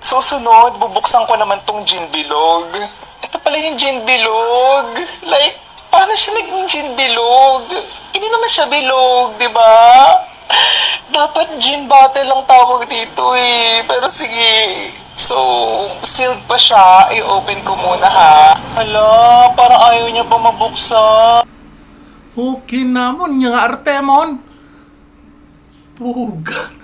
Susunod, bubuksan ko naman tong gin bilog. Ito pala yung gin bilog. Like, paano siya naging gin bilog? Hindi naman siya bilog, di ba? Dapat gin bottle lang tawag dito eh. Pero sige. So, sealed pa siya. I-open ko muna ha. Hala, parang ayaw niya pa mabuksan. Okay naman, yung Artemon. Pugan.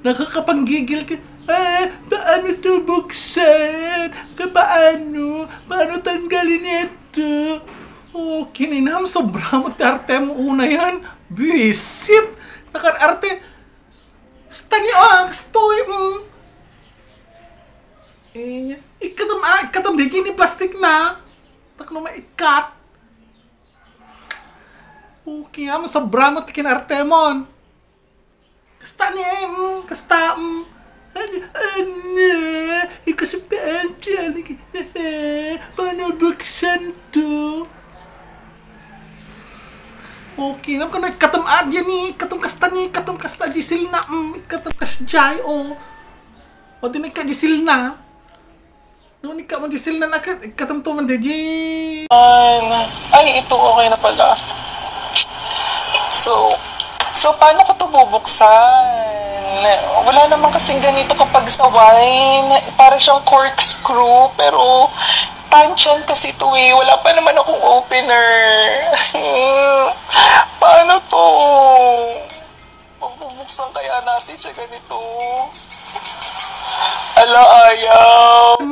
Nakakapanggigil ka. Paano ito buksan? Paano? Paano tanggalin ito? Okay, ninam, sobrang mag-Artem una yan. Bisit! Naka-arte. Stani ang stoy mo. Ikatam di kini plastik na. Takno maikat. Okay, sobrang matikin Artemon. Kasta niya, kasta, ikasipaan siya, paano buksan to? Okay, naman ka nagkatamad yan eh, katam kasta jisil na, katam kasjay, o di nagkajisil na, noon ikaw man jisil na, katam to man di, ay, ito okay na pala. So, paano ko ito bubuksan? Wala naman kasing ganito kapag sa wine. Para siyang corkscrew, pero tansyan kasi ito eh. Wala pa naman akong opener. Paano to? Bubuksan kaya natin siya ganito? Ala, ayaw.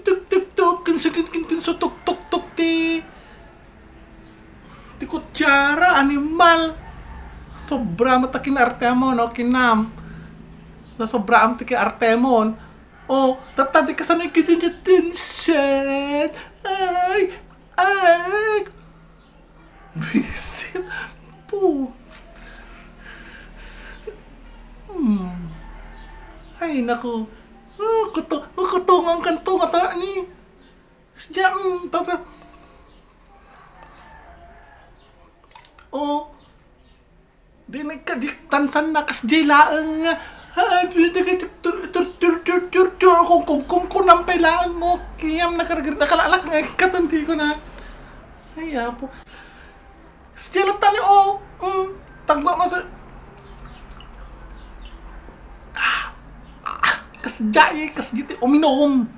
Tuk-tuk-tuk, kinsakin so tuk-tuk-tuk ti kutsara, animal. Sobra matakin Artemon, o kinam. Na sobra am tiki Artemon. O, tatadi ka sa nakita niya tinset. Ay! Bisit. Po. Ay, naku. Kutungang kanto nga ta ni. Diyan, tata. O, di nagkadiktansan na kasjay laang kung kunampay laang mo kiyam nakalalak nga katanti ko na ay po kasjay lang tali o tagwa mo sa kasjay uminom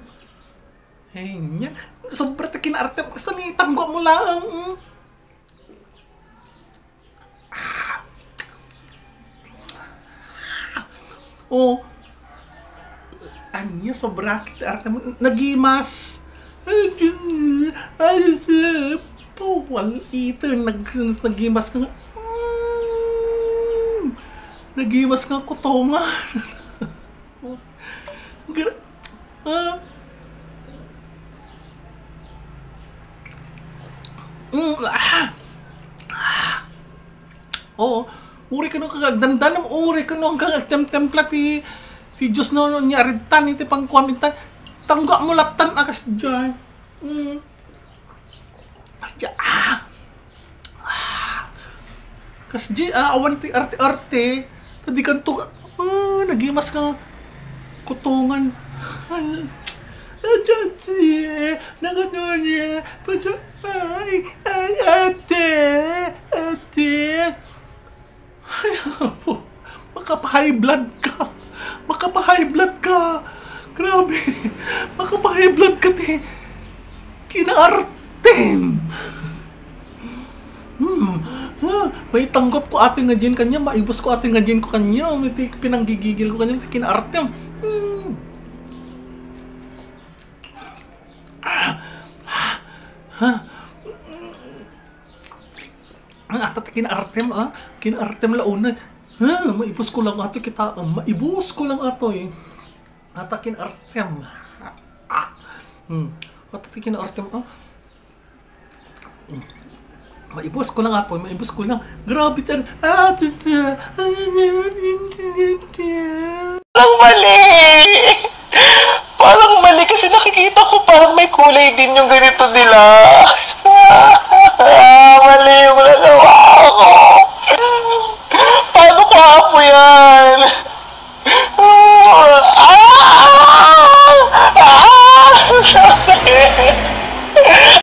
ay niya sobrang takin arte kasali tagwa mo laang oh, anya sobra kita Artemon nagimas. Ay, wal ito nagimas ka. Nagimas ka kutongan. Oh, uri ka nung kagdandan ng uri ka nung kagtem-templa ti Diyos no niya aritan iti pangkuamitan tangga mo laptan akas dyan kas dyan awan ti arte-arte tadi kan to nagimas ka kutungan nagano'n niya ay ate ay po, makapa-high blood ka. Makapa-high blood ka. Grabe. Makapa-high blood ka, te. Kina-Artem. May tanggap ko ating nga dyan kanya. Maibos ko ating nga dyan ko kanya. May pinanggigigil ko kanya. Kina-Artem. Kina-Artem, kina-Artem launa. Maibos ko lang ato kita. Maibos ko lang ato eh. Ata kina-Artem. Ata kina-Artem. Maibos ko lang ato. Maibos ko lang. Grabe tan. Parang mali. Parang mali kasi nakikita ko parang may kulay din yung ganito nila.